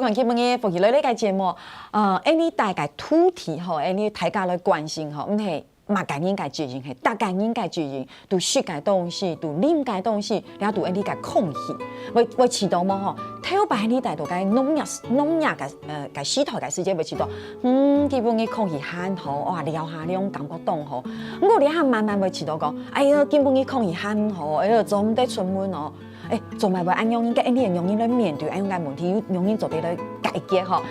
看基本嘅福气类个节目，你大概土题吼，你大家来关心吼，唔系。嘛，家应该注意，系大家应该注意，都食嘅东西，都啉嘅东西，然后都你嘅空气，为饲到么吼？头摆你带到嘅农业嘅石头嘅世界为饲到，基本嘅空气很好，哇，聊下呢种感觉当好。我哋下慢慢会饲到讲，哎呀，基本嘅空气很好，哎呀，总得出门哦。做埋會按樣應該，你係容易來面對按樣嘅問題，容易做啲來解決吼。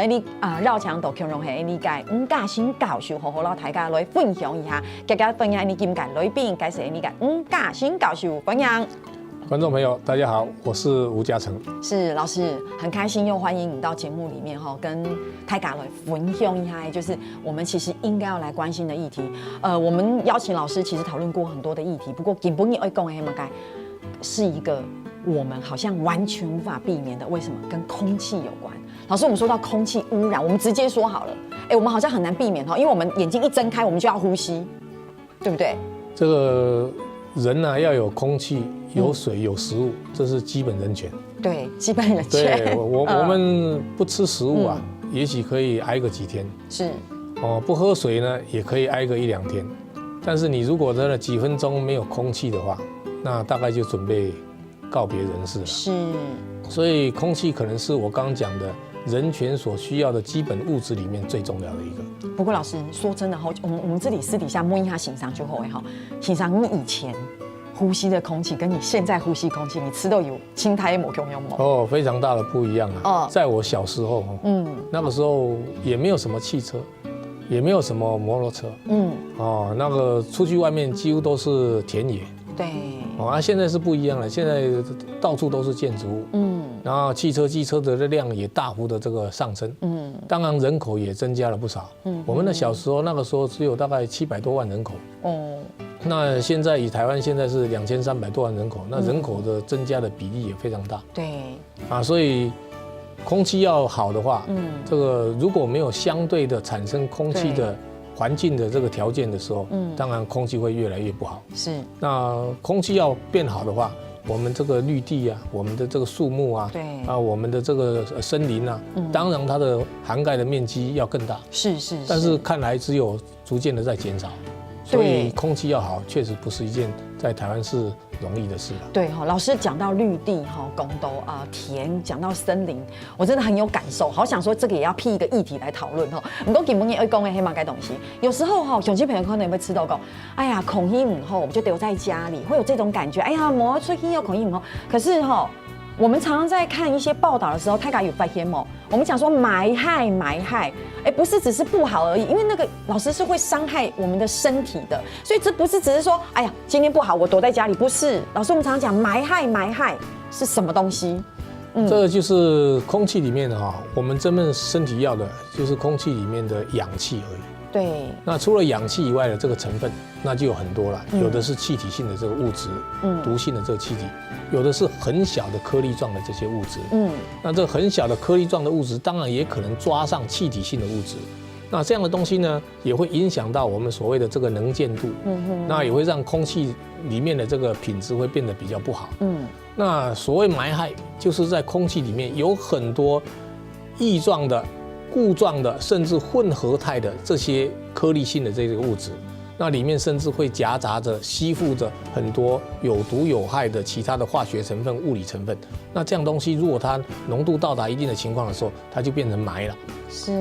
你繞牆度強容係你解，家先教授好好啦，大家來分享一下，大家分享你點解裏邊解釋你解，家先教授分享。观众朋友，大家好，我是吴嘉誠。是老師，很開心又歡迎你到節目裡面哈，跟大家來分享一下，就是我們其實應該要來關心的議題。我們邀請老師其實討論過很多的議題，不過根本要講嘅係乜嘢？是一個我們好像完全無法避免的，為什麼？跟空氣有關。老師，我們說到空氣污染，我們直接說好了。我們好像很難避免哈，因為我們眼睛一睜開，我們就要呼吸，對不對？這個人呢，要有空氣、有水、有食物，這是基本人權。對，基本人權。對，我們不吃食物啊，也許可以挨個幾天。是。不喝水呢，也可以挨個一兩天。但是你如果真的幾分鐘沒有空氣的話，那大概就準備告別人世了。是，所以空氣可能是我剛剛講的人權所需要的基本物質裡面最重要的一個。不過老師說真的哈，我們這裡私底下問一下欣賞就好哈。欣賞你以前呼吸的空氣跟你現在呼吸空氣，你吃到有青苔冇用嗎？非常大的不一樣啊。在我小時候，那個時候也沒有什麼汽車，也沒有什麼摩托車，那個出去外面幾乎都是田野。對，現在是不一樣了，現在到處都是建築物，然後汽車、機車的量也大幅的這個上升，當然人口也增加了不少，我們的小時候那個時候只有大概700多萬人口，那現在以台灣現在是2300多萬人口，那人口的增加的比例也非常大，對，所以空氣要好的話，這個如果沒有相對的產生空氣的環境的這個條件的時候，當然空氣會越來越不好。是，那空氣要變好的話，我們這個綠地啊，我們的這個樹木啊，對啊，我們的這個森林啊，當然它的涵蓋的面積要更大。是。但是看來只有逐漸的在減少，所以空氣要好，確實不是一件在台灣是容易的事了。對哈，老師講到綠地哈，公道田，講到森林，我真的很有感受，好想說這個也要闢一個議題來討論哈。不過基本上要講的黑馬該東西，有時候哈，有些朋友可能會吃到講，哎呀，空氣唔好，我們就留在家裡，會有這種感覺。哎呀，冇出去要空氣唔好，可是哈，我們常常在看一些報道的時候，大家有發現冇？我們講說霾害，不是只是不好而已，因為那個老師是會傷害我們的身體的，所以這不是只是說，哎呀，今天不好，我躲在家裡，不是。老師，我們常常講霾害是什麼東西？這個就是空氣裡面的哈，我們真正身體要的就是空氣裡面的氧氣而已。對。那除了氧氣以外的這個成分，那就有很多了，有的是氣體性的這個物質，毒性的這個氣體，有的是很小的顆粒狀的這些物質，那這個很小的顆粒狀的物質，當然也可能抓上氣體性的物質，那這樣的東西呢，也會影響到我們所謂的這個能見度，那也會讓空氣裡面的這個品質會變得比較不好，那所謂霾害，就是在空氣裡面有很多異狀的、固狀的，甚至混合態的這些顆粒性的這個物質。那裡面甚至會夾雜着、吸附着很多有毒有害的其他的化學成分、物理成分。那這樣東西如果它濃度到達一定的情況的時候，它就變成霾了。是。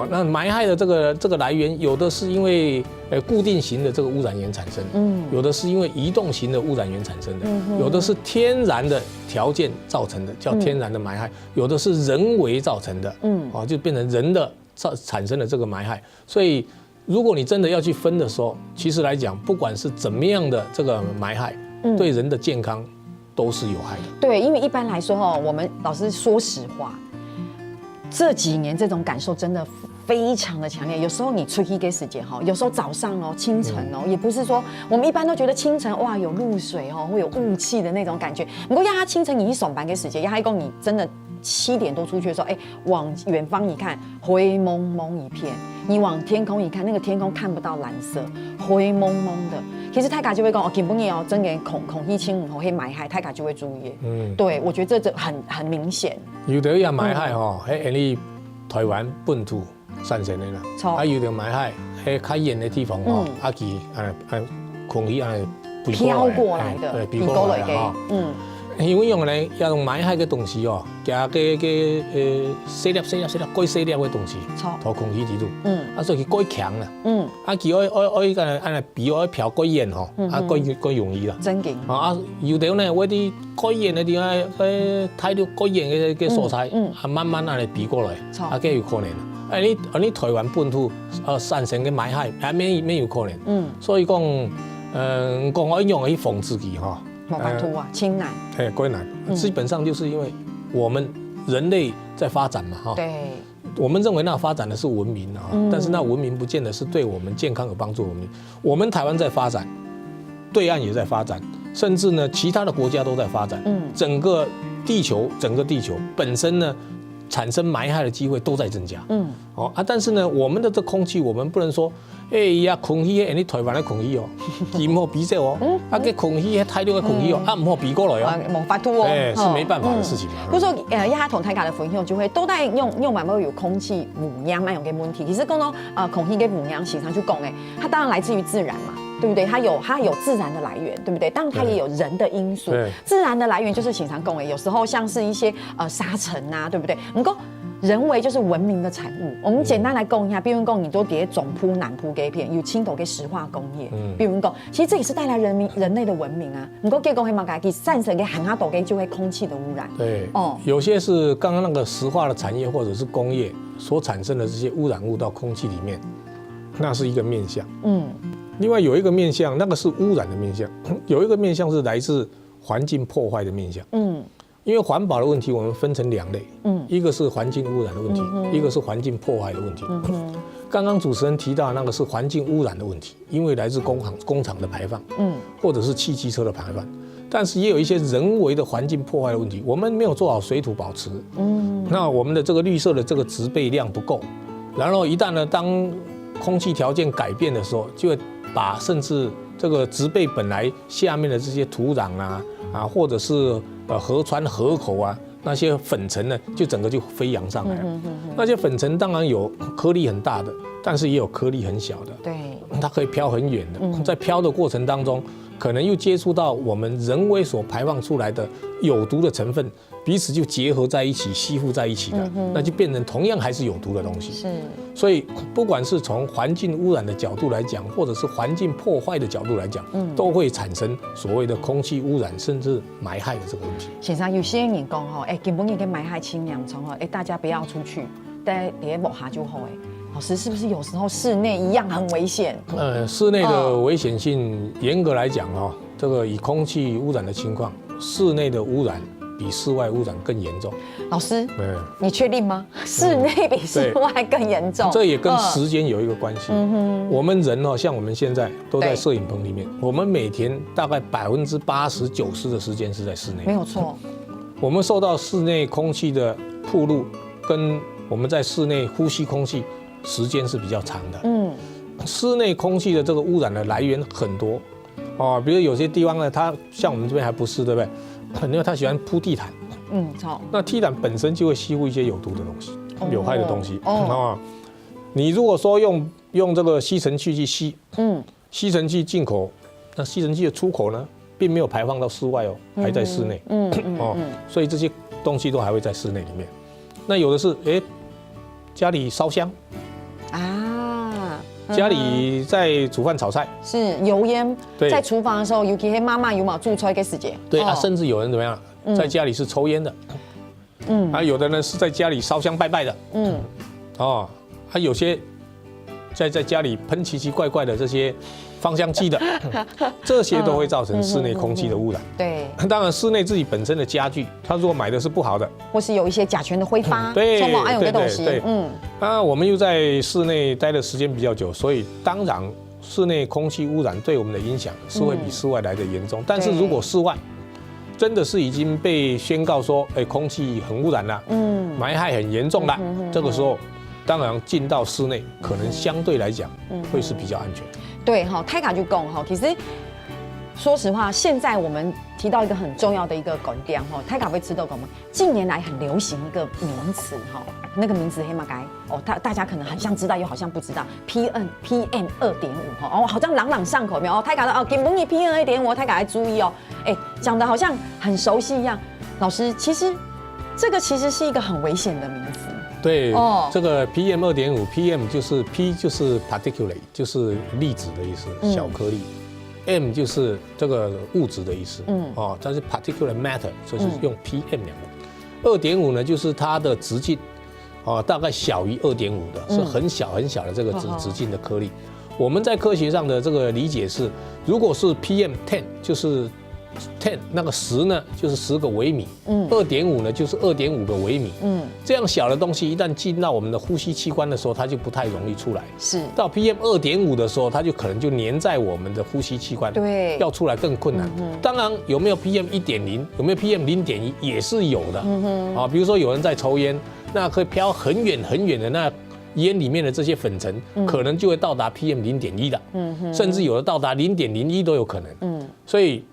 那霾害的這個來源，有的是因為固定型的這個污染源產生，有的是因為移動型的污染源產生的，有的是天然的條件造成的，叫天然的霾害，有的是人為造成的，就變成人的產生的這個霾害。所以如果你真的要去分的時候，其實來講，不管是怎麼樣的這個霾害，對人的健康都是有害的。對，因為一般來說哈，我們老師說實話，這幾年這種感受真的非常的強烈。有時候你出去給時間哈，有時候早上哦、清晨哦，也不是說我們一般都覺得清晨哇有露水哦，會有霧氣的那種感覺。不過要他清晨你一上班給時間，要他講你真的7点多出去的时候，往远方一看，灰蒙蒙一片；你往天空一看，那个天空看不到蓝色，灰蒙蒙的。其实泰卡就会讲哦，基本上真嘅空气清唔好去埋害，泰卡就会注意。对，我觉得这很明显。有的要埋害吼，喺你台湾本土产生的啦，有的埋害喺较远的地方吼，佢空气飘过来的，飘过来的因为用咧要用埋害嘅东西哦，加嘅细粒改细粒嘅东西，拖空气伫度，所以佢改强啦，佢爱比爱飘改远吼，改容易啦。真劲。有啲呢，我啲改远嘅地方，睇到改远嘅素材，慢慢嚟比过来，佢有可能。你台湾本土产生嘅埋害，咩有可能？所以讲，讲我用去防自己哈。冇办法啊，轻难。归难，基本上就是因为我们人类在发展嘛，哈。对。我们认为那发展的是文明啊，但是那文明不见得是对我们健康有帮助。我们台湾在发展，对岸也在发展，甚至呢，其他的国家都在发展。整个地球本身呢，产生埋害的机会都在增加。但是呢，我们的这空气，我们不能说。空气你台湾的空气哦，佢唔好比較哦，嘅空氣大陸嘅空氣哦，唔好比過來哦，冇法度哦，是沒辦法的事情嘛。不過一下同大家的分享就會都在用慢慢有空氣污染嘛，有嘅問題。其實講到空氣嘅污染，時常去講它當然來自於自然嘛，對不對？它有自然的來源，對不對？當然它也有人的因素。自然的來源就是經常講有時候像是一些沙塵啊，對不對？唔過人為就是文明的產物。我們簡單來講一下，比如講，你都疊總鋪、南鋪這一片，有青島嘅石化工業。比如講，其實這也是帶來人類的文明啊。不過結果係嘛，佢產生嘅含下度嘅就會空氣的污染。對，有些是剛剛那個石化的產業或者是工業所產生的這些污染物到空氣裡面，那是一個面向。另外有一個面向，那個是污染的面向，有一個面向是來自環境破壞的面向。因為環保的問題，我們分成2類，一個是環境污染的問題，一個是環境破壞的問題。剛剛主持人提到那個是環境污染的問題，因為來自工廠的排放，或者是汽機車的排放，但是也有一些人為的環境破壞的問題，我們沒有做好水土保持，那我們的這個綠色的這個植被量不夠，然後一旦呢，當空氣條件改變的時候，就會把甚至這個植被本來下面的這些土壤或者是河川河口那些粉塵呢，就整個就飛揚上來了。那些粉塵當然有顆粒很大的，但是也有顆粒很小的。對，它可以飄很遠的。在飄的過程當中，可能又接觸到我們人為所排放出來的有毒的成分，彼此就結合在一起，吸附在一起的，那就變成同樣還是有毒的東西。是，所以不管是從環境污染的角度來講，或者是環境破壞的角度來講，都會產生所謂的空氣污染，甚至埋害的這個問題。現在有些人講根本嘅埋害輕量蟲大家不要出去，在底下摸下就好老師，是不是有時候室內一樣很危險？室內的危險性，嚴格來講這個以空氣污染的情況，室內的污染比室外污染更嚴重。老師，你確定嗎？室內比室外更嚴重？這也跟時間有一個關係。我們人像我們現在都在攝影棚裡面，我們每天大概80%、90%的時間是在室內。沒有錯。我們受到室內空氣的暴露，跟我們在室內呼吸空氣時間是比較長的。室內空氣的這個污染的來源很多。比如有些地方呢，它像我們這邊還不是，對不對？因為它喜歡鋪地毯。那地毯本身就會吸附一些有毒的東西，有害的東西。你如果說用這個吸塵器去吸，吸塵器進口，那吸塵器的出口呢，並沒有排放到室外還在室內。所以這些東西都還會在室內裡面。那有的是，家裡燒香家裡在煮飯炒菜，是油煙在廚房的時候，尤其是媽媽有冇煮菜嘅時間？對甚至有人怎麼樣，在家裡是抽煙的，有的呢是在家裡燒香拜拜的，有些在家裡噴奇奇怪怪的這些芳香劑的，這些都會造成室內空氣的污染。對，當然室內自己本身的家具，它如果買的是不好的，或是有一些甲醛的揮發，對，我們又在室內待的時間比較久，所以當然室內空氣污染對我們的影響是會比室外來的嚴重。但是如果室外真的是已经被宣告说，空气很污染了，霾害很严重了，这个时候，当然进到室内，可能相对来讲会是比较安全。对哈，泰卡就讲哈，其实说实话，现在我们提到一个很重要的一个观点哈，泰卡会知道讲吗？近年来很流行一个名词哈，那个名词黑马该哦，大家可能很像知道，又好像不知道 PM 2.5哈，哦，好像朗朗上口没有？哦，泰卡的哦，金门你 PM 2.5，泰卡要注意哦，讲的好像很熟悉一样。老师，其实这个其实是一个很危险的名词。对，这个 PM 2.5 ，PM 就是 P 就是 particulate， 就是粒子的意思，小颗粒。M 就是这个物质的意思，它是 particulate matter， 所以是用 PM 2个。2.5呢，就是它的直径，大概小于2.5的，是很小很小的这个直径的颗粒。我们在科学上的这个理解是，如果是 PM 10，就是10那个10呢，就是10个微米，2.5呢就是2.5个微米，这样小的东西一旦进到我们的呼吸器官的时候，它就不太容易出来。是到 PM 2.5的时候，它就可能就粘在我们的呼吸器官，对，要出来更困难。当然有没有 PM 1.0，有没有 PM 0.1也是有的，比如说有人在抽烟，那可以飘很远很远的那烟里面的这些粉尘，可能就会到达 PM 0.1的，甚至有的到达0.01都有可能。所以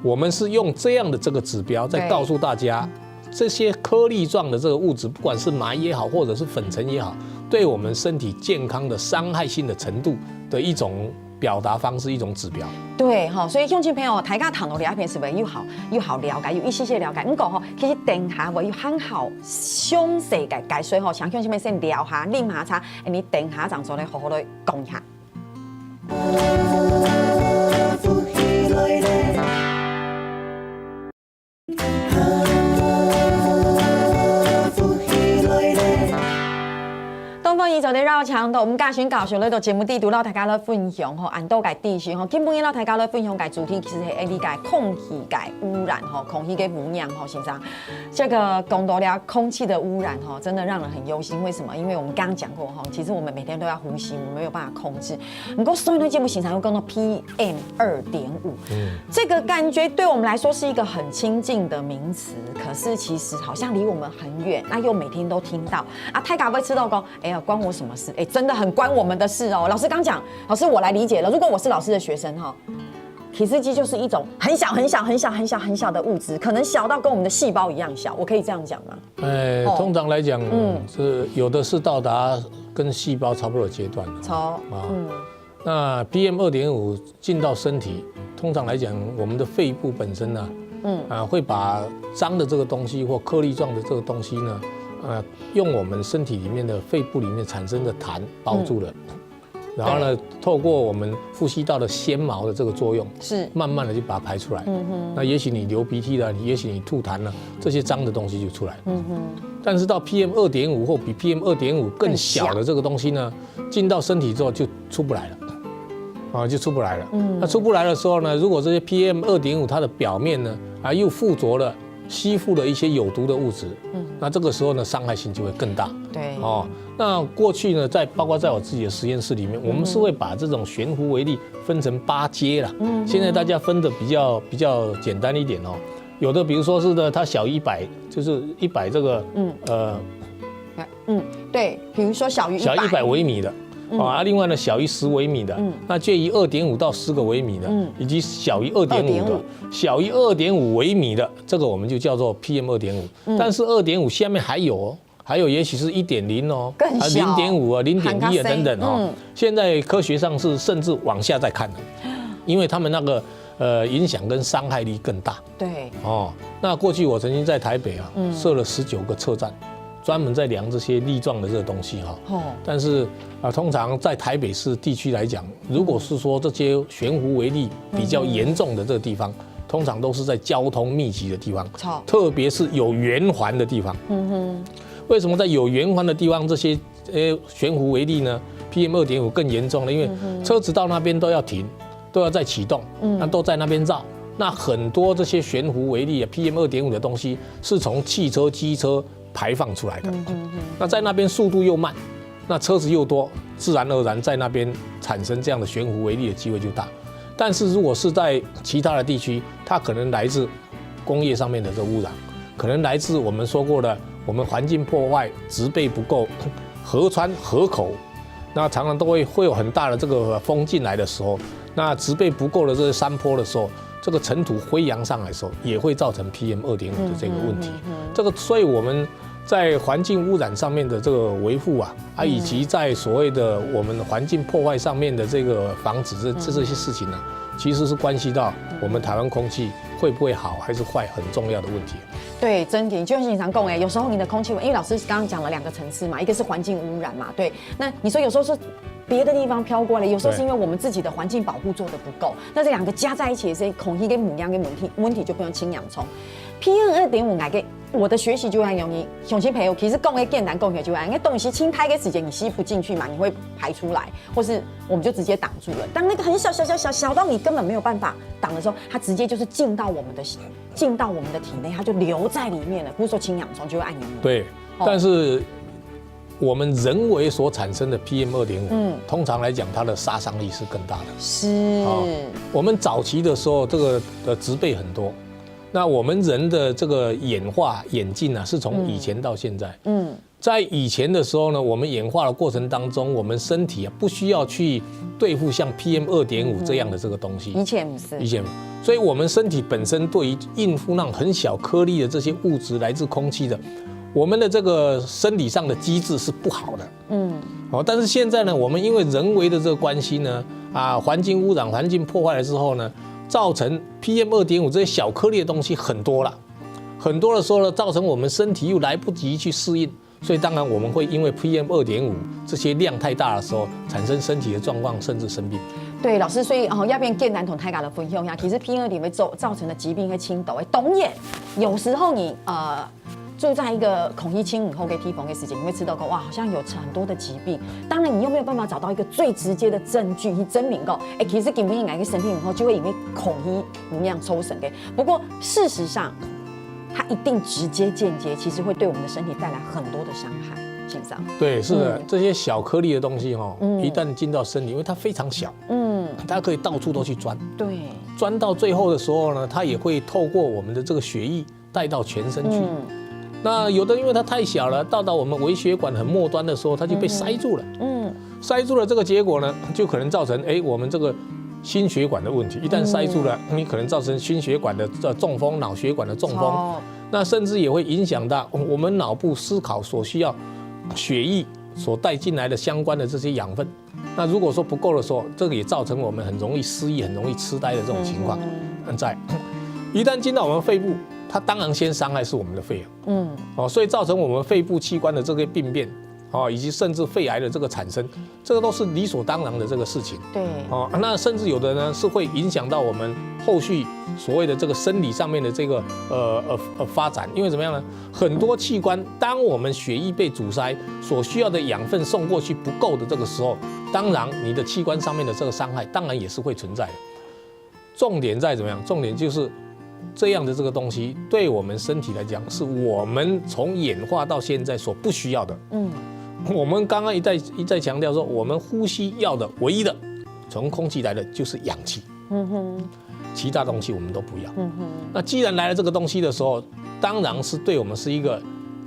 我们是用这样的这个指标，在告诉大家，这些颗粒状的这个物质，不管是霾也好，或者是粉尘也好，对我们身体健康的伤害性的程度的一种表达方式，一种指标。对哈，所以乡亲朋友，大家谈到这片是不是又好了解，有一些了解。不过其实等下我有很好详细的解说想乡亲们先聊下，念下查，你等下张做咧好好的讲一下。东方宇宙的绕墙度，我们嘉轩教授咧到节目底度，让大家咧分享按倒嘅地区基本让大家咧分享嘅主题，其实係理解空气嘅污染空气嘅污染先生，这个讲到了空气的污染真的让人很忧心。为什么？因为我们刚刚讲过其实我们每天都要呼吸，我们没有办法控制。不过所以呢，节目现场又讲到 PM 2.5，这个感觉对我们来说是一个很亲近的名词，可是其实好像离我们很远，那又每天都听到太敢会吃到讲，关我什么事？真的很关我们的事哦。老师刚讲，老师我来理解了。如果我是老师的学生体司机就是一种很小很小很小很小很小的物质，可能小到跟我们的细胞一样小，我可以这样讲吗？通常来讲，是有的是到达跟细胞差不多的阶段的。那 PM 2.5进到身体，通常来讲，我们的肺部本身呢，会把脏的这个东西或颗粒状的这个东西呢。用我们身体里面的肺部里面产生的痰包住了，然后呢，透过我们呼吸道的纤毛的这个作用，是慢慢的就把它排出来。那也许你流鼻涕了，也许你吐痰了，这些脏的东西就出来了。但是到 PM 2.5或比 PM 2.5更小的这个东西呢，进到身体之后就出不来了，就出不来了。那出不来的时候呢，如果这些 PM 2.5它的表面呢又附着了吸附了一些有毒的物质，那这个时候呢，伤害性就会更大。对，那过去呢，包括在我自己的实验室里面，我们是会把这种悬浮微粒分成8阶啦。现在大家分的比较简单一点有的比如说是的，它小于100，就是100这个对，比如说小于100微米的。另外呢，小于10微米的，那介于2.5到10个微米的，以及小于2.5的，小于2.5微米的，这个我们就叫做 PM 2.5。但是2.5下面还有也许是1.0更小0.50.1等等现在科学上是甚至往下再看的，因为他们那个影响跟伤害力更大。对，那过去我曾经在台北设了19个测站。专门在量这些粒状的这个东西但是通常在台北市地区来讲，如果是说这些悬浮微粒比较严重的这个地方，通常都是在交通密集的地方，特别是有圆环的地方。为什么在有圆环的地方这些悬浮微粒呢 ？PM 2.5更严重了，因为车子到那边都要停，都要再启动，那都在那边绕。那很多这些悬浮微粒PM 2.5的东西是从汽车、机车排放出来的，那在那边速度又慢，那车子又多，自然而然在那边产生这样的悬浮微粒的机会就大。但是如果是在其他的地区，它可能来自工业上面的这污染，可能来自我们说过的，我们环境破坏、植被不够，河川河口，那常常都会有很大的这个风进来的时候，那植被不够的这些山坡的时候，这个尘土飞扬上来的时候，也会造成 PM2.5的这个问题。这个，所以我们在环境污染上面的这个维护以及在所谓的我们环境破坏上面的这个防止这些事情呢，其实是关系到我们台湾空气会不会好还是坏很重要的问题。对，真的，就像你常讲有时候你的空气，因为老师刚刚讲了2个层次嘛，一个是环境污染嘛，对，那你说有时候是别的地方飘过来，有时候是因为我们自己的环境保护做得不够，那这2个加在一起，所以空气跟母样跟问题就不用清洋葱。PM2.5来给我的学习就很容易，雄心培育，其实讲的简单讲起来就因为东西轻拍的时间你吸不进去嘛，你会排出来，或是我们就直接挡住了。当那个很小到你根本没有办法挡的时候，它直接就是进到我们的体内，它就留在里面了。比如说氢氧虫就会按压。对，但是我们人为所产生的 PM2.5，通常来讲它的杀伤力是更大的。是，我们早期的时候这个的植被很多。那我们人的这个演进是从以前到现在。在以前的时候呢，我们演化的过程当中，我们身体不需要去对付像 PM2.5这样的这个东西。以前不是。所以我们身体本身对于应付那种很小颗粒的这些物质来自空气的，我们的这个生理上的机制是不好的。但是现在呢，我们因为人为的这个关系呢，环境污染、环境破坏了之后呢，造成 PM2.5这些小颗粒的东西很多了，很多的时候呢，造成我们身体又来不及去适应，所以当然我们会因为 PM2.5这些量太大的时候，产生身体的状况，甚至生病。对，老师，所以要变简单同大家的分享一下，其实 PM2.5会造成的疾病和轻度，当然有时候你住在一个空气清后给地方的时间，你会知道哇，好像有很多的疾病。当然，你又没有办法找到一个最直接的证据去证明其实根本应该身体以后就会因为空气那样抽身的。不过事实上，它一定直接间接，其实会对我们的身体带来很多的伤害。经常对，是的，这些小颗粒的东西一旦进到身体，因为它非常小，它可以到处都去钻。对，钻到最后的时候呢，它也会透过我们的这个血液带到全身去。那有的因为它太小了，到我们微血管很末端的时候，它就被塞住了。塞住了这个结果呢，就可能造成我们这个心血管的问题。一旦塞住了，你可能造成心血管的中风、脑血管的中风。那甚至也会影响到我们脑部思考所需要血液所带进来的相关的这些养分。那如果说不够的时候，这个也造成我们很容易失忆、很容易痴呆的这种情况。一旦进到我们肺部，它当然先伤害是我们的肺所以造成我们肺部器官的这个病变以及甚至肺癌的这个产生，这个都是理所当然的这个事情。对那甚至有的呢是会影响到我们后续所谓的这个生理上面的这个发展，因为怎么样呢？很多器官，当我们血液被阻塞，所需要的养分送过去不够的这个时候，当然你的器官上面的这个伤害，当然也是会存在的。重点在怎么样？重点就是这样的这个东西，对我们身体来讲，是我们从演化到现在所不需要的。我们刚刚一再强调说，我们呼吸要的唯一的从空气来的就是氧气。其他东西我们都不要。那既然来了这个东西的时候，当然是对我们是一个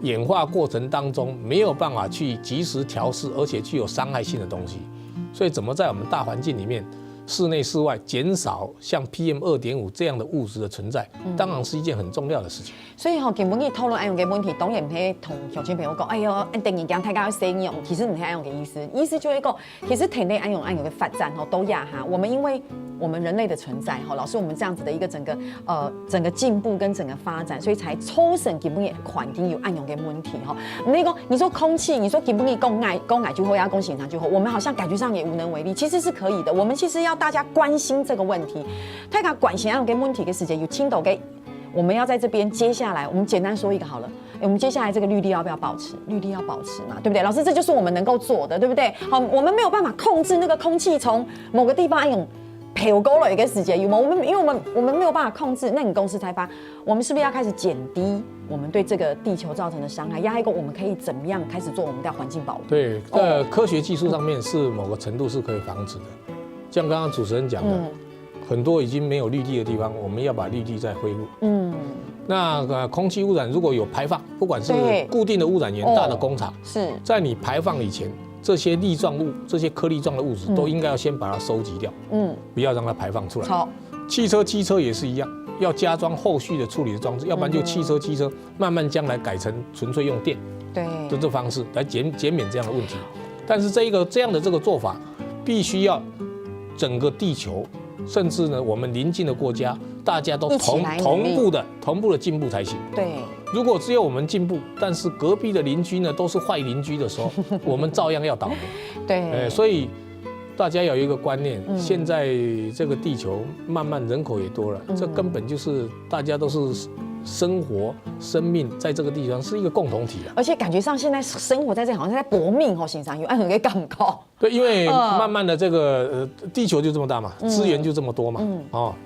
演化过程当中没有办法去及时调试，而且具有伤害性的东西。所以怎么在我们大环境里面，室内室外减少像 PM2.5这样的物质的存在，当然是一件很重要的事情。所以根本去讨论安用的问题，当然唔係同乡亲朋友講，哎呦，突然間大家要使用，其實唔係安用的意思。意思就係講，其實體內安用的發展都呀哈，我們因為我們人類的存在老師我們這樣子的一個整個進步跟整個發展，所以才造成根本的環境有安用的問題你說空氣，你說根本講愛就好呀，講現場就好，我們好像感覺上也無能為力，其實是可以的。我們其實要大家關心這個問題，大家關心安用的問題的時間有傾倒給。我們要在這邊，接下來我們簡單說一個好了。我們接下來這個綠地要不要保持？綠地要保持嘛，對不對？老師，這就是我們能夠做的，對不對？好，我們沒有辦法控制那個空氣從某個地方安用飄過來的時間，有嗎？因為我們沒有辦法控制，那你公司才發，我們是不是要開始減低我們對這個地球造成的傷害？下一個我們可以怎麼樣開始做我們的環境保護？對，科學技術上面是某個程度是可以防止的，像剛剛主持人講的。很多已经没有绿地的地方，我们要把绿地再恢复。那空气污染如果有排放，不管是固定的污染源、大的工厂，在你排放以前，这些粒状物、这些颗粒状的物质都应该要先把它收集掉，不要让它排放出来。汽车、机车也是一样，要加装后续的处理的装置，要不然就汽车、机车慢慢将来改成纯粹用电，的这方式来减免这样的问题。但是这样的这个做法，必须要整个地球，甚至呢我们邻近的国家，大家都同步的进步才行。如果只有我们进步，但是隔壁的邻居呢都是坏邻居的时候，我们照样要倒霉。所以大家要有一个观念，现在这个地球慢慢人口也多了，这根本就是大家都是生活、生命在这个地方是一个共同体。而且感觉上现在生活在这好像在搏命哦，欣赏有按很给感告。对，因为慢慢的这个地球就这么大嘛，资源就这么多嘛，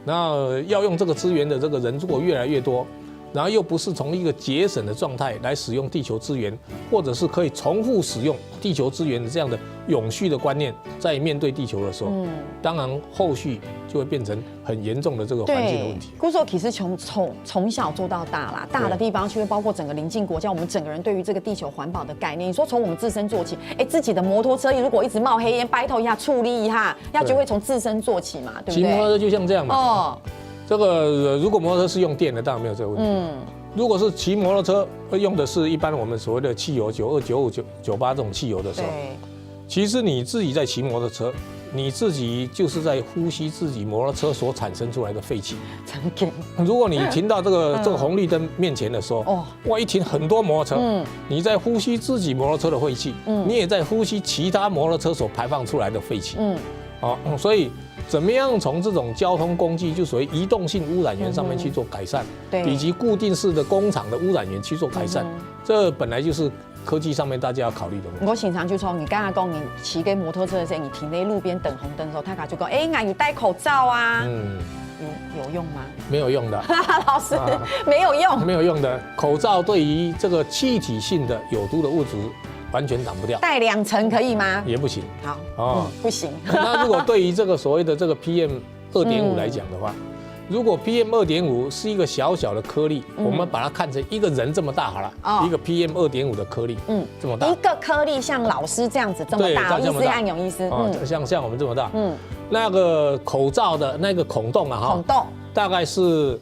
然后要用这个资源的这个人如果越来越多，然后又不是从一个节省的状态来使用地球资源，或者是可以重复使用地球资源的这样的永续的观念，在面对地球的时候，当然后续就会变成很严重的这个环境的问题。故说其实从小做到大啦，大的地方就会包括整个邻近国家，我们整个人对于这个地球环保的概念。你说从我们自身做起，自己的摩托车如果一直冒黑烟，拜托一下处理一下，要就会从自身做起嘛，对不对？骑摩托车就像这样嘛。这个如果摩托车是用电的，当然没有这个问题。如果是骑摩托车用的是一般我们所谓的汽油92、95、98这种汽油的时候，其实你自己在骑摩托车，你自己就是在呼吸自己摩托车所产生出来的废气。如果你停到这个红绿灯面前的时候，哇，一停很多摩托车，你在呼吸自己摩托车的废气，你也在呼吸其他摩托车所排放出来的废气。所以怎么样从这种交通工具就属于移动性污染源上面去做改善，以及固定式的工厂的污染源去做改善，这本来就是科技上面大家要考虑的问题。我经常就说，你刚才讲你骑个摩托车的时候，你停在路边等红灯的时候，他就讲，俺有戴口罩啊，有用吗？没有用的，老师没有用，没有用的。口罩对于这个气体性的有毒的物质完全挡不掉，戴2层可以吗？也不行。好，不行。那如果对于这个所谓的这个 PM2.5 来讲的话，如果 PM2.5 是一个小小的颗粒，我们把它看成一个人这么大好了，一个 PM2.5 的颗粒，这么大，一个颗粒像老师这样子这么大，意思按勇意思，像我们这么大，那个口罩的那个孔洞啊，孔洞大概是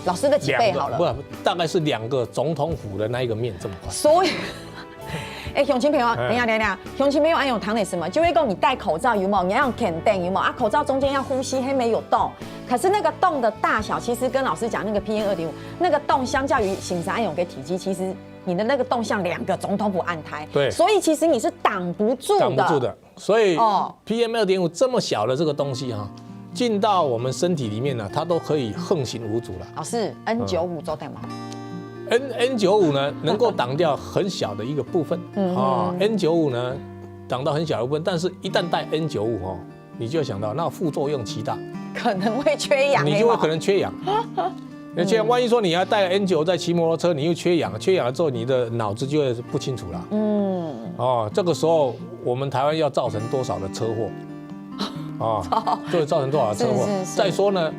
老师的几倍好了，不，大概是2个总统府的那一个面这么宽，所以。乡亲朋友，等一下，乡亲朋友，按用糖的什么？就会讲你戴口罩有没有？你要用肯定有没有？口罩中间要呼吸，还没有洞。可是那个洞的大小，其实跟老师讲那个 PM2.5，那个洞相较于醒山按勇给体积，其实你的那个洞像2个总统府按台。对，所以其实你是挡不住的。所以PM2.5这么小的这个东西进到我们身体里面呢，它都可以横行无阻了。老师 N95做代码。N95 呢，能够挡掉很小的一个部分，N95 呢，挡到很小的部分，但是一旦戴 N95你就想到那副作用极大，可能会缺氧，你就会可能缺氧。缺氧，万一说你要戴 N95 在骑摩托车，你又缺氧了之后，你的脑子就会不清楚了。这个时候我们台湾要造成多少的车祸就会造成多少的车祸。再说呢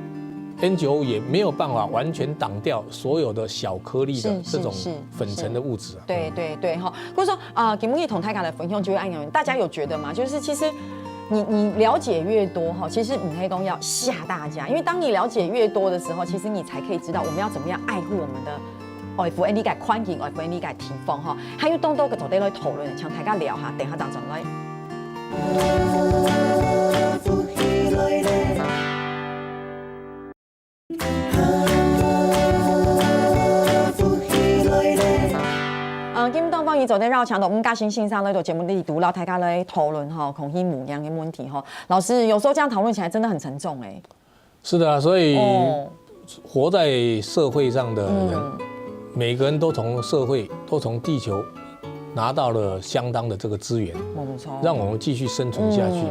，N95 也没有办法完全挡掉所有的小颗粒的这种粉尘的物质。对或者说给木一同泰卡的分享就会按钮，大家有觉得吗？就是其实你了解越多其实母黑公要吓大家，因为当你了解越多的时候，其实你才可以知道我们要怎么样爱护我们的OFN 理解宽景，OFN 理解提风还有多个做底来讨论，像大家聊下，等下当中来。今东方宇走在绕墙的，我们嘉兴线上那种节目里读到大家来讨论空气母娘的问题老师有时候这样讨论起来真的很沉重是的啊，所以活在社会上的人，每个人都从社会都从地球拿到了相当的这个资源，让我们继续生存下去，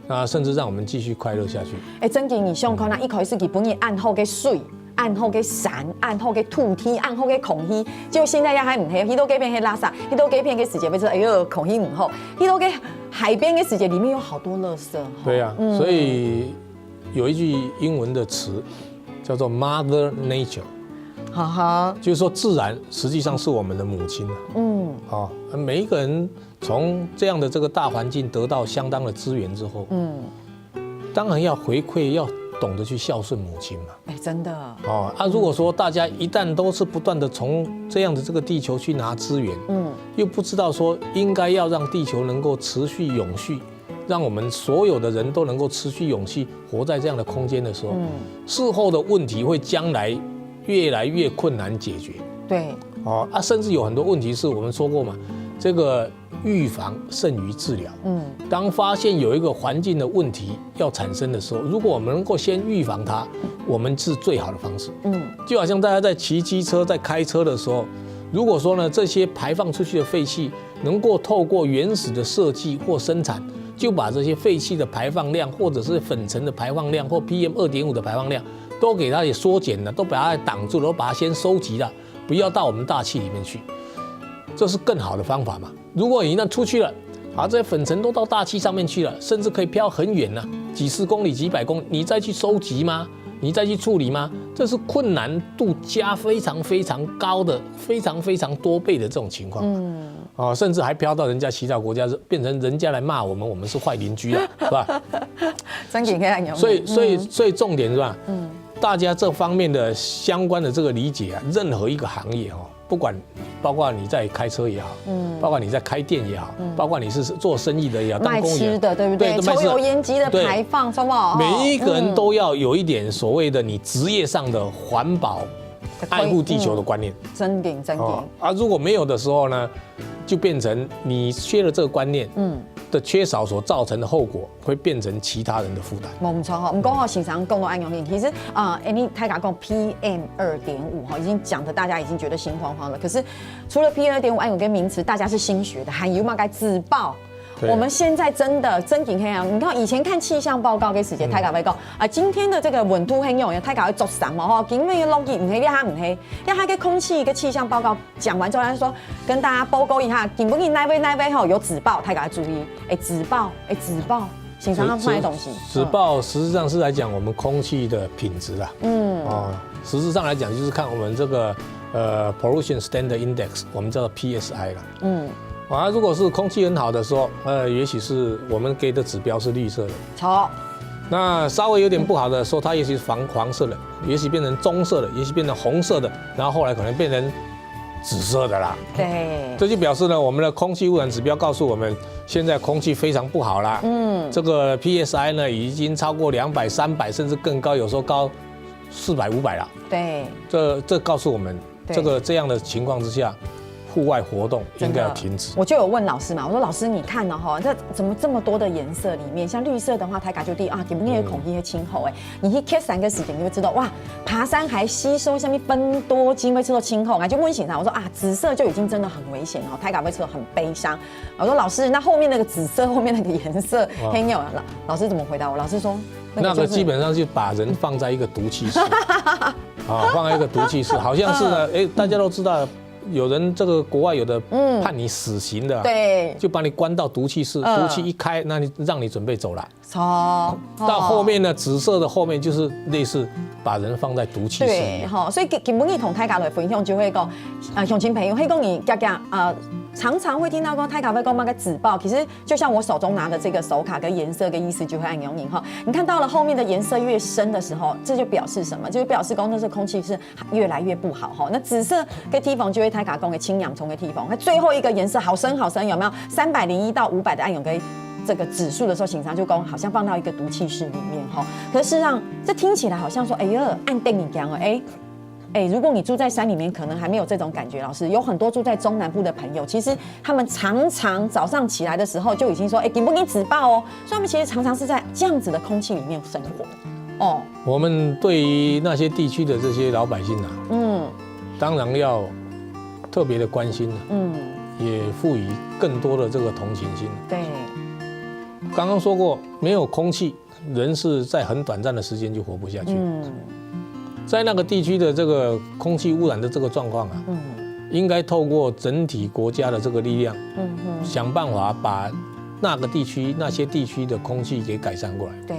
那甚至让我们继续快乐下去。真嘅你想看那一开始基本嘅按好嘅水。按好嘅山，按好嘅土地，按好嘅空气，结果现在也还唔黑，迄度几片黑垃圾，迄度几片嘅世界，被说哎呦空气唔好，迄度嘅海边嘅世界里面有好多垃圾。对啊，所以有一句英文的词叫做 Mother Nature， 哈哈，就是说自然实际上是我们的母亲。每一个人从这样的这个大环境得到相当的资源之后，当然要回馈，要懂得去孝顺母亲嘛。真的。如果说大家一旦都是不断的从这样的这个地球去拿资源，又不知道说应该要让地球能够持续永续，让我们所有的人都能够持续永续活在这样的空间的时候，事后的问题会将来越来越困难解决。对。甚至有很多问题是我们说过嘛，这个预防胜于治疗。当发现有一个环境的问题要产生的时候，如果我们能够先预防它，我们是最好的方式。就好像大家在骑机车、在开车的时候，如果说呢这些排放出去的废气能够透过原始的设计或生产，就把这些废气的排放量，或者是粉尘的排放量，或 PM2.5 的排放量，都给它也缩减了，都把它挡住了，都把它先收集了，不要到我们大气里面去，这是更好的方法嘛。如果你一旦出去了，这些粉尘都到大气上面去了，甚至可以飘很远呢，几十公里、几百公里，你再去收集吗？你再去处理吗？这是困难度加非常非常高的、非常非常多倍的这种情况。甚至还飘到人家其他国家，变成人家来骂我们，我们是坏邻居了，是吧？真给看有。所以重点是吧？大家这方面的相关的这个理解啊，任何一个行业不管，包括你在开车也好，包括你在开店也好，包括你是做生意的也好，当工人卖吃的对不对？抽油烟机的排放，什么？每一个人都要有一点所谓的你职业上的环保、爱护地球的观念。真顶。如果没有的时候呢，就变成你缺了这个观念，的缺少所造成的后果，会变成其他人的负担。冇错哈，我们刚好时常共同按用力。其实你太敢讲 PM2.5已经讲的大家已经觉得心慌慌了。可是除了 PM2.5按用跟名词，大家是新学的，还有嘛该自爆。我们现在真的真挺黑啊！你看以前看气象报告跟时间，太敢会讲今天的这个温度很用，太敢会作什么哈？今天的落雨唔黑，你还唔黑？你还个空气一个气象报告讲完之后，他说跟大家报告一下，今不今那边哈有紫报，太敢注意。紫报，欣赏他卖东西。紫报实际上是来讲我们空气的品质啦。实质上来讲就是看我们这个Pollution Standard Index， 我们叫做 PSI 啦。如果是空气很好的时候，也许是我们给的指标是绿色的。错。那稍微有点不好的时候，它也许是黄色的，也许变成棕色的，也许变成红色的，然后后来可能变成紫色的啦。对。这就表示呢，我们的空气污染指标告诉我们，现在空气非常不好啦。这个 PSI 呢已经超过200、300，甚至更高，有时候高400、500了。对。这告诉我们，这样的情况之下，户外活动应该要停止。我就有问老师嘛，我说老师你看这怎么这么多的颜色里面，像绿色的话，台港就地给不给孔气清厚你去 K 3个时间，你会知道哇，爬山还吸收下面分多精会吃到清厚，就问醒他，我说紫色就已经真的很危险台港会吃到很悲伤。我说老师，那后面那个紫色后面那个颜色很有老师怎么回答我？老师说那个基本上就把人放在一个毒气室放在一个毒气室，好像是呢，大家都知道。有人这个国外有的判你死刑的，对，就把你关到毒气室，毒气一开，那你让你准备走了。到后面呢，紫色的后面就是类似把人放在毒气室。对，所以基本你同大家来分享就会讲，乡亲朋友，会讲你常常会听到说太咖啡公那个紫报，其实就像我手中拿的这个手卡跟颜色跟意思就会按用你你看到了后面的颜色越深的时候，这就表示什么？就表示那是空气是越来越不好那紫色跟地方就会太咖公的氢氧从的地方，那最后一个颜色好深好深，有没有301到500的按用跟这个指数的时候，警察就讲好像放到一个毒气室里面可是事实上这听起来好像说按定你讲如果你住在山里面，可能还没有这种感觉。老师有很多住在中南部的朋友，其实他们常常早上起来的时候就已经说，给不给紫报所以他们其实常常是在这样子的空气里面生活我们对于那些地区的这些老百姓当然要特别的关心也赋予更多的这个同情心。对，刚刚说过，没有空气，人是在很短暂的时间就活不下去。在那个地区的这个空气污染的这个状况应该透过整体国家的这个力量，想办法把那些地区的空气给改善过来。对，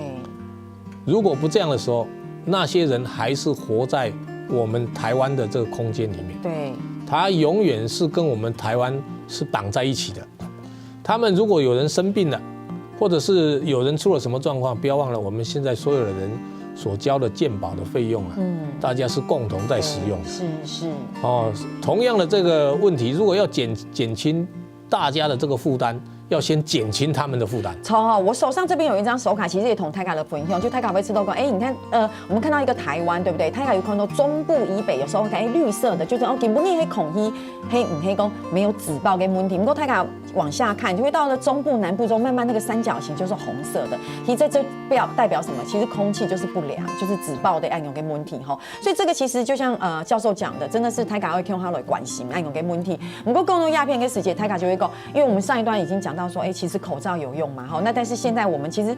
如果不这样的时候，那些人还是活在我们台湾的这个空间里面。对，他永远是跟我们台湾是绑在一起的。他们如果有人生病了，或者是有人出了什么状况，不要忘了我们现在所有的人所交的健保的费用啊，大家是共同在使用的。是哦，同样的这个问题，如果要减轻大家的这个负担，要先减轻他们的负担。超好，我手上这边有一张手卡，其实也同台卡的分享，就台卡会吃到过。你看，我们看到一个台湾，对不对？台卡有看到中部以北有时候看，绿色的，就是基本黑孔黑公没有紫爆跟问题。不过台卡往下看，就会到了中部、南部中，慢慢那个三角形就是红色的。其实这代表什么？其实空气就是不良，就是紫爆的按钮跟问题哈。所以这个其实就像教授讲的，真的是台卡会用它来关心按钮跟问题。不过更多鸦片跟时节，台卡就会讲，因为我们上一段已经讲到说，其实口罩有用嘛，好，那但是现在我们其实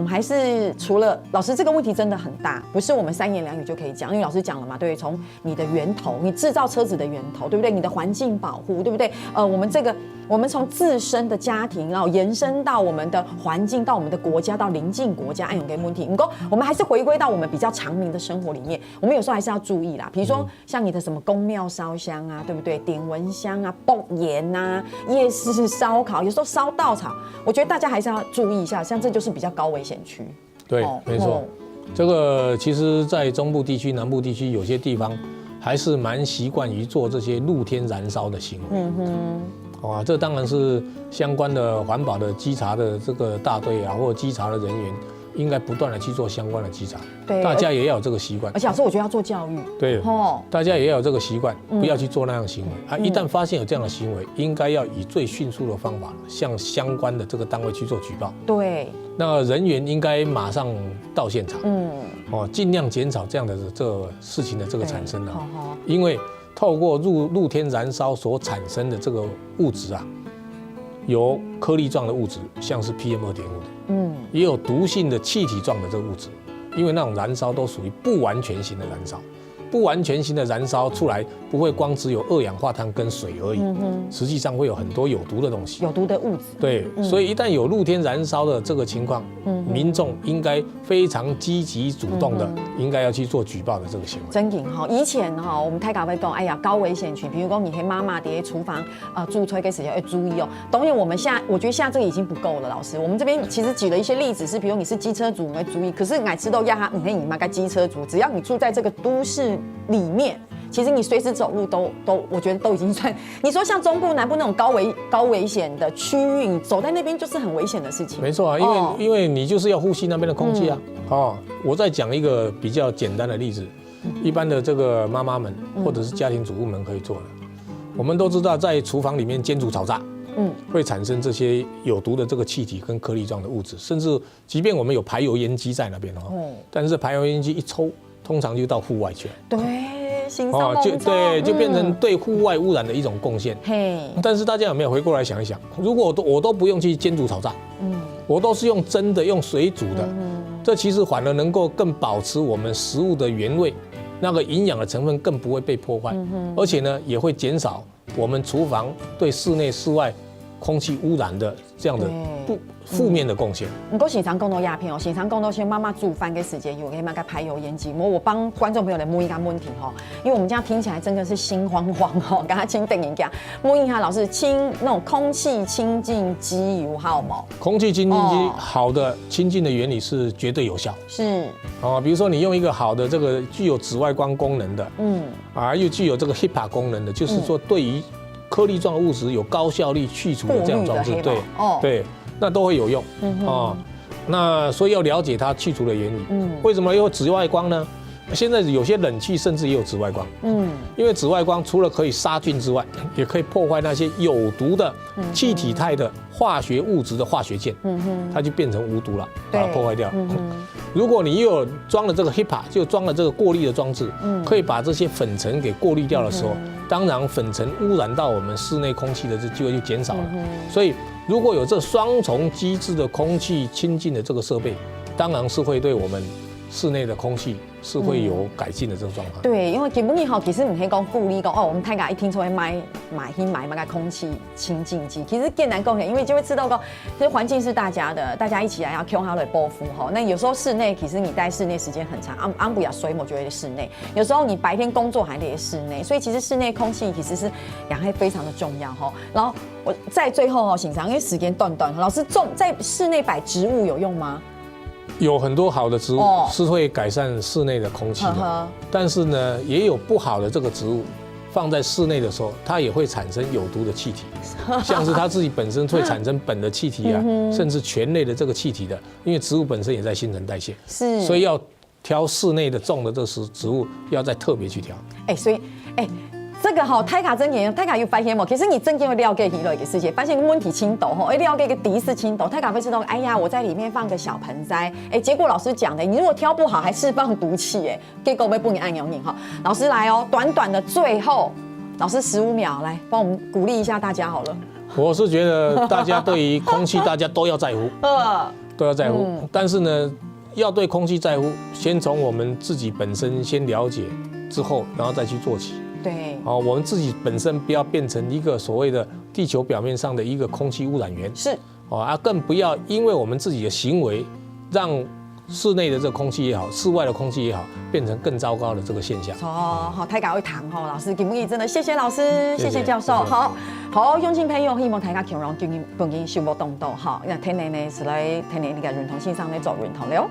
还是除了老师这个问题真的很大，不是我们3言2语就可以讲，因为老师讲了嘛，对，从你的源头，你制造车子的源头，对不对？你的环境保护，对不对？我们从自身的家庭，然后延伸到我们的环境，到我们的国家，到邻近国家，按有给问题。不过我们还是回归到我们比较常民的生活里面，我们有时候还是要注意啦。比如说像你的什么宫庙烧香啊，对不对？点蚊香啊，爆盐啊，夜市烧烤，有时候烧稻草，我觉得大家还是要注意一下，像这就是比较高危险区。对，没错。这个其实，在中部地区、南部地区有些地方还是蛮习惯于做这些露天燃烧的行为。这当然是相关的环保的稽查的这个大队啊，或者稽查的人员，应该不断的去做相关的稽查。对，大家也要有这个习惯。而且老师，我觉得要做教育。对，大家也要有这个习惯，不要去做那样的行为。一旦发现有这样的行为，应该要以最迅速的方法向相关的这个单位去做举报。对，那人员应该马上到现场。尽量减少这样的这个事情的这个产生啊，因为透过露天燃烧所产生的这个物质啊，有颗粒状的物质，像是 PM2.5的，也有毒性的气体状的这个物质，因为那种燃烧都属于不完全型的燃烧。不完全型的燃烧出来，不会光只有二氧化碳跟水而已，实际上会有很多有毒的东西，有毒的物质。对，所以一旦有露天燃烧的这个情况，民众应该非常积极主动的，应该要去做举报的这个行为。真紧哈，以前哈，我们台港会讲，哎呀，高危险区，比如说你黑妈妈在厨房驻吹跟时间要注意哦。当然，我觉得现在这个已经不够了，老师。我们这边其实举了一些例子，是比如你是机车族，你会注意，可是爱吃豆压哈，你可以妈个机车族，只要你住在这个都市里面，其实你随时走路都，我觉得都已经算。你说像中部、南部那种高危险的区域，你走在那边就是很危险的事情。没错啊，因为你就是要呼吸那边的空气啊。我再讲一个比较简单的例子，一般的这个妈妈们或者是家庭主妇们可以做的。我们都知道，在厨房里面煎煮炒炸，会产生这些有毒的这个气体跟颗粒状的物质，甚至即便我们有排油烟机在那边但是排油烟机一抽，通常就到户外去了。对，新上就变成对户外污染的一种贡献。但是大家有没有回过来想一想，如果我都不用去煎煮炒炸，我都是用蒸的、用水煮的，这其实反而能够更保持我们食物的原味，那个营养的成分更不会被破坏，而且呢也会减少我们厨房对室内、室外空气污染的这样的负面的贡献。不过现场更多鸦片现场更多先妈妈煮饭的时间有可以买个排油烟机。我帮观众朋友来摸一个问题因为我们这样听起来真的是心慌慌赶快请等一下摸一下老师那种空气清净机有好吗？空气清净机好的清净的原理是绝对有效。是比如说你用一个好的这个具有紫外光功能的，又具有这个 HEPA 功能的，就是说对于颗粒状物质有高效率去除的这样装置，对，那都会有用那所以要了解它去除的原理。为什么有紫外光呢？现在有些冷气甚至也有紫外光。因为紫外光除了可以杀菌之外，也可以破坏那些有毒的气体态的化学物质的化学键，它就变成无毒了，把它破坏掉。如果你又有装了这个 HEPA， 就装了这个过滤的装置，可以把这些粉尘给过滤掉的时候，当然粉尘污染到我们室内空气的这机会就减少了。所以如果有这双重机制的空气清净的这个设备，当然是会对我们室内的空气是会有改进的这个状况。对，因为基本上其实唔可以讲鼓励讲哦，我们太家一听说会买个空气清净机，其实更难讲，因为就会知道讲，其实环境是大家的，大家一起来要 Q 好来波夫哈。那有时候室内其实你待室内时间很长，安不了水我觉得室内，有时候你白天工作还得室内，所以其实室内空气其实是养黑非常的重要哈。然后我在最后哦，欣赏，因为时间短，老师在室内摆植物有用吗？有很多好的植物是会改善室内的空气的，但是呢，也有不好的这个植物放在室内的时候，它也会产生有毒的气体，像是它自己本身会产生苯的气体啊，甚至醛类的这个气体的，因为植物本身也在新陈代谢，所以要挑室内的种的这植物要再特别去挑。所以这个哈，泰卡真研，泰卡有发现吗？其实你真正会了解一个世界，发现问题青豆哈，了解一个第一次青豆，泰卡会知道，哎呀，我在里面放个小盆栽，结果老师讲的，你如果挑不好，还释放毒气，结果会不能按钮拧哈。老师来哦，短短的最后，老师15秒来帮我们鼓励一下大家好了。我是觉得大家对于空气，大家都要在乎，都要在乎，但是呢，要对空气在乎，先从我们自己本身先了解之后，然后再去做起。对，我们自己本身不要变成一个所谓的地球表面上的一个空气污染源，是更不要因为我们自己的行为，让室内的这个空气也好，室外的空气也好，变成更糟糕的这个现象。好，太搞会谈哈，老师给不给真的谢谢老师，谢谢教授，好，用心朋友，希望大家强容本经修无动作哈，那天然呢是来天然那个认同线上来做认同了。